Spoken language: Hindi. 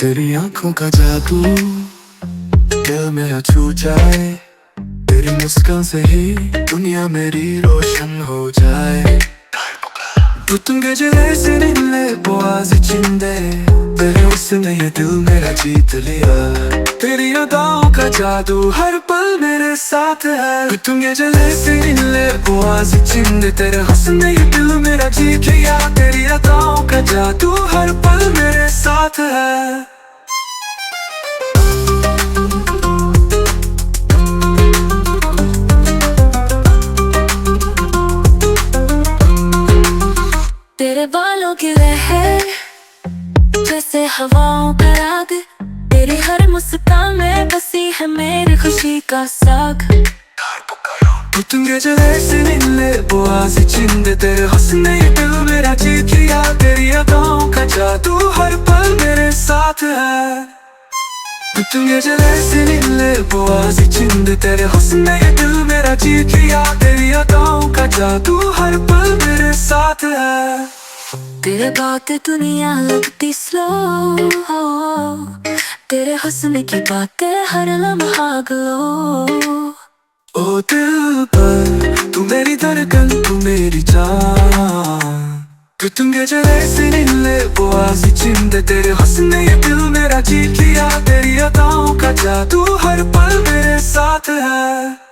तेरी आंखों का जादू दिल मेरा छू जाए, तेरी मुस्कान से ही दुनिया मेरी रोशन हो जाए. Bütün geceler seninle boğaz içinde, तेरे हुस्न ये दिल मेरा जीत लिया. तेरी अदाओं का जादू हर पल मेरे साथ है. bütün geceler seninle boğaz içinde, तेरे हुस्न ये दिल मेरा जीत लिया. तेरी अदाओं का जादू हर पल मेरे साथ है. तेरे बालों की लहर जैसे हवाओं का राग, तेरी हर मुस्कान में बसी है मेरी खुशी का साग. Bütün geceler seninle boğaz içinde, तेरे हुस्न ये दिल मेरा जीत लिया. तेरी अदाओं का जादू हर पल मेरे साथ है. bütün geceler seninle boğaz içinde, तेरे हुस्न ये दिल मेरा जीत लिया. तेरी अदाओं का जादू हर पल मेरे साथ है. तेरे बातें दुनिया लगती स्लो, तेरे हुस्न की बातें हर लम्हा ग्लो. ओ दिल पर तू मेरी धड़कन, तू मेरी जान. bütün geceler seninle boğaz içinde, तेरे हुस्न ये दिल मेरा जीत लिया. तेरी अदाओं का जादू हर पल मेरे साथ है.